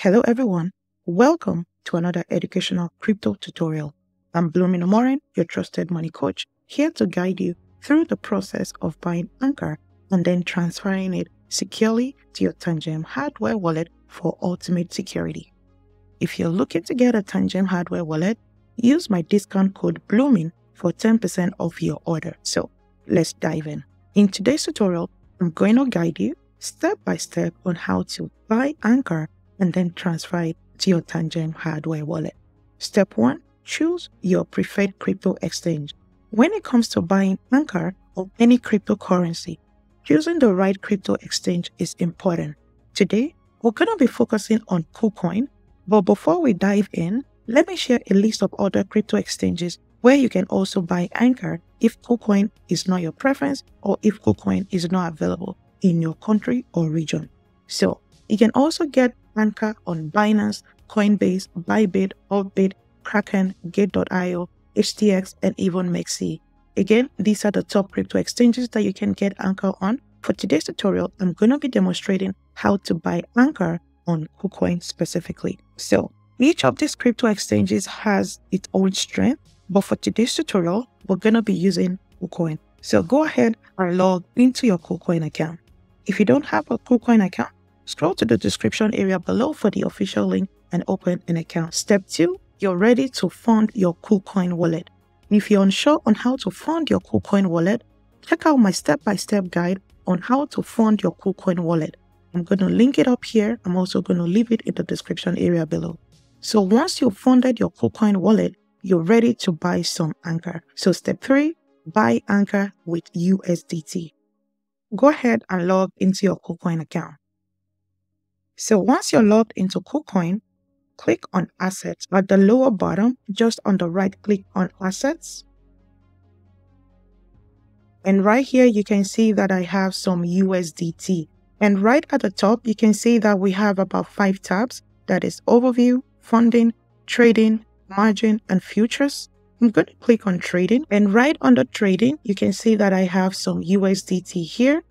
Hello everyone, welcome to another educational crypto tutorial. I'm Blooming Omorin, your trusted money coach, here to guide you through the process of buying Anchor and then transferring it securely to your Tangem hardware wallet for ultimate security. If you're looking to get a Tangem hardware wallet, use my discount code Blooming for 10% off your order. So let's dive in. In today's tutorial, I'm going to guide you step by step on how to buy Anchor and then transfer it to your Tangem hardware wallet. Step 1. Choose your preferred crypto exchange. When it comes to buying Anchor or any cryptocurrency, choosing the right crypto exchange is important. Today, we're going to be focusing on KuCoin, but before we dive in, let me share a list of other crypto exchanges where you can also buy Anchor if KuCoin is not your preference or if KuCoin is not available in your country or region. So, you can also get Anchor on Binance, Coinbase, Bybit, Upbit, Kraken, Gate.io, HTX, and even Mexi. Again, these are the top crypto exchanges that you can get Anchor on. For today's tutorial, I'm going to be demonstrating how to buy Anchor on KuCoin specifically. So, each of these crypto exchanges has its own strength, but for today's tutorial, we're going to be using KuCoin. So go ahead and log into your KuCoin account. If you don't have a KuCoin account, scroll to the description area below for the official link and open an account. Step 2, you're ready to fund your KuCoin wallet. If you're unsure on how to fund your KuCoin wallet, check out my step-by-step guide on how to fund your KuCoin wallet. I'm going to link it up here. I'm also going to leave it in the description area below. So once you've funded your KuCoin wallet, you're ready to buy some Anchor. So step 3, buy Anchor with USDT. Go ahead and log into your KuCoin account. So once you're logged into KuCoin, click on Assets at the lower bottom, just on the right, click on Assets. And right here, you can see that I have some USDT. And right at the top, you can see that we have about 5 tabs. That is Overview, Funding, Trading, Margin, and Futures. I'm going to click on Trading. And right under Trading, you can see that I have some USDT here.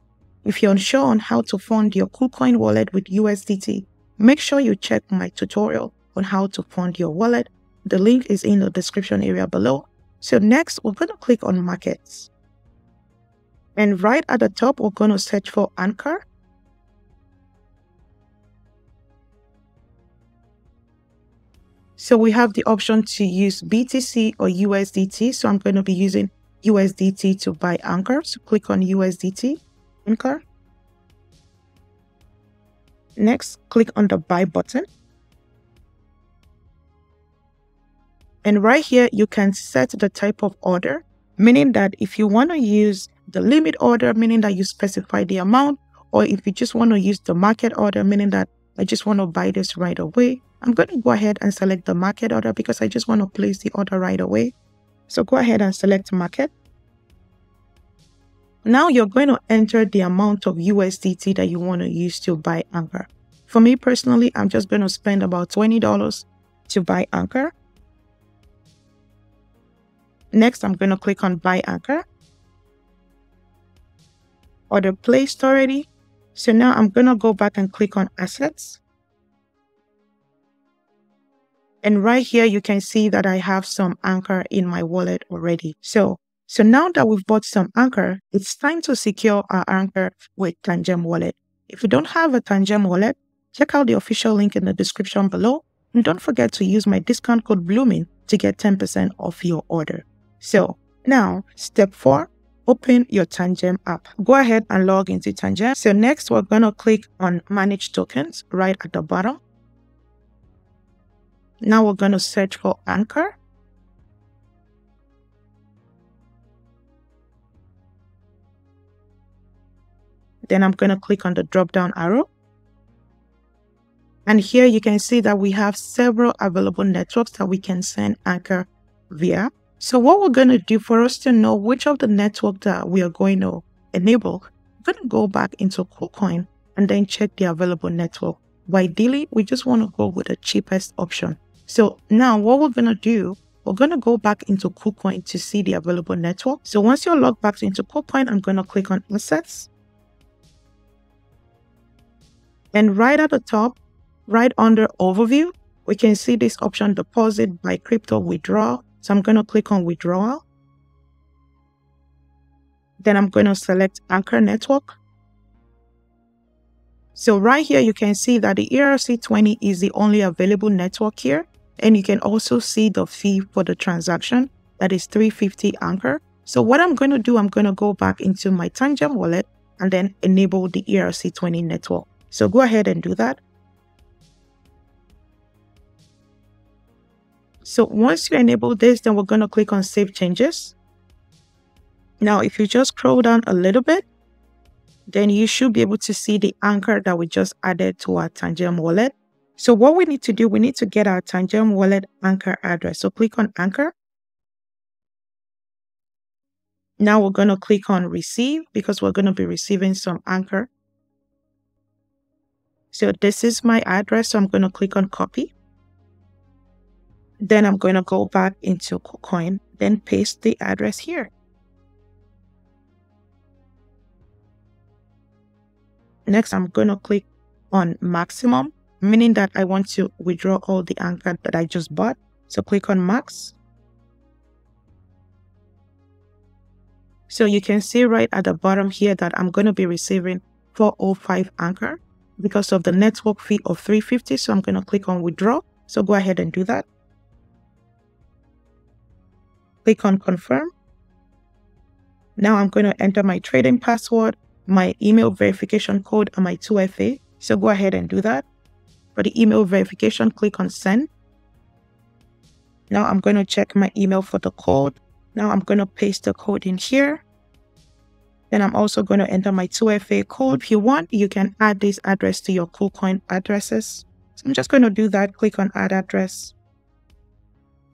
If you're unsure on how to fund your KuCoin wallet with USDT, make sure you check my tutorial on how to fund your wallet. The link is in the description area below. So next, we're going to click on Markets. And right at the top, we're going to search for Anchor. So we have the option to use BTC or USDT. So I'm going to be using USDT to buy Anchor. So click on USDT, Anchor. Next, click on the Buy button. And right here, you can set the type of order, meaning that if you want to use the limit order, meaning that you specify the amount, or if you just want to use the market order, meaning that I just want to buy this right away, I'm going to go ahead and select the market order because I just want to place the order right away. So go ahead and select market. Now you're going to enter the amount of USDT that you want to use to buy Anchor. For me personally, I'm just going to spend about $20 to buy Anchor. Next, I'm going to click on Buy Anchor. Order placed already. So now I'm going to go back and click on Assets. And right here, you can see that I have some Anchor in my wallet already. So now that we've bought some Anchor, it's time to secure our Anchor with Tangem Wallet. If you don't have a Tangem Wallet, check out the official link in the description below. And don't forget to use my discount code Blooming to get 10% off your order. So now, step 4, open your Tangem app. Go ahead and log into Tangem. So next, we're going to click on Manage Tokens right at the bottom. Now we're going to search for Anchor. Then I'm going to click on the drop-down arrow. And here you can see that we have several available networks that we can send Anchor via. So what we're going to do for us to know which of the network that we are going to enable, we're going to go back into KuCoin and then check the available network. But ideally, we just want to go with the cheapest option. So now what we're going to do, we're going to go back into KuCoin to see the available network. So once you're logged back into KuCoin, I'm going to click on Assets. And right at the top, right under overview, we can see this option, deposit, buy crypto, withdraw. So I'm going to click on withdrawal. Then I'm going to select Anchor Network. So right here, you can see that the ERC20 is the only available network here. And you can also see the fee for the transaction, that is $350 Anchor. So what I'm going to do, I'm going to go back into my Tangem Wallet and then enable the ERC20 network. So go ahead and do that. So once you enable this, then we're going to click on Save Changes. Now, if you just scroll down a little bit, then you should be able to see the Anchor that we just added to our Tangem Wallet. So what we need to do, we need to get our Tangem Wallet Anchor address. So click on Anchor. Now we're going to click on Receive because we're going to be receiving some Anchor. So this is my address. So I'm going to click on Copy. Then I'm going to go back into KuCoin, then paste the address here. Next, I'm going to click on Maximum, meaning that I want to withdraw all the Anchor that I just bought. So click on Max. So you can see right at the bottom here that I'm going to be receiving 405 Anchor because of the network fee of $350. So I'm going to click on Withdraw. So go ahead and do that. Click on Confirm. Now I'm going to enter my trading password, my email verification code, and my 2FA. So go ahead and do that. For the email verification, click on Send. Now I'm going to check my email for the code. Now I'm going to paste the code in here. Then I'm also going to enter my 2FA code. If you want, you can add this address to your KuCoin addresses. So I'm just going to do that. Click on Add Address.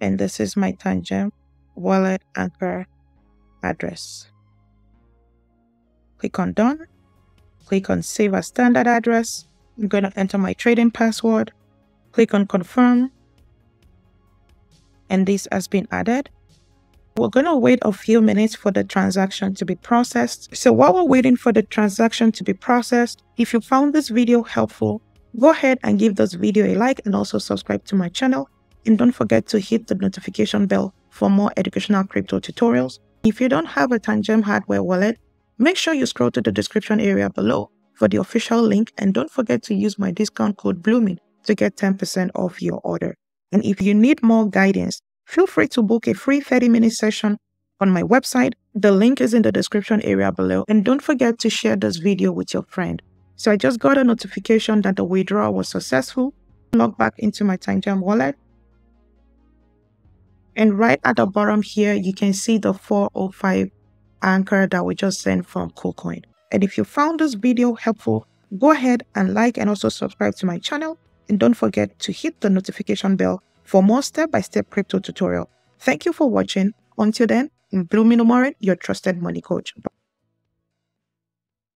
And this is my Tangem Wallet Anchor address. Click on Done. Click on Save as Standard Address. I'm going to enter my trading password. Click on Confirm. And this has been added. We're going to wait a few minutes for the transaction to be processed. So while we're waiting for the transaction to be processed, if you found this video helpful, go ahead and give this video a like and also subscribe to my channel. And don't forget to hit the notification bell for more educational crypto tutorials. If you don't have a Tangem hardware wallet, make sure you scroll to the description area below for the official link, and don't forget to use my discount code BLOOMING to get 10% off your order. And if you need more guidance, feel free to book a free 30-minute session on my website. The link is in the description area below. And don't forget to share this video with your friend. So I just got a notification that the withdrawal was successful. Log back into my Tangem wallet. And right at the bottom here, you can see the 405 Anchor that we just sent from KuCoin. And if you found this video helpful, go ahead and like and also subscribe to my channel. And don't forget to hit the notification bell for more step-by-step crypto tutorial. Thank you for watching. Until then, I'm Blooming Omorin, your trusted money coach. Bye.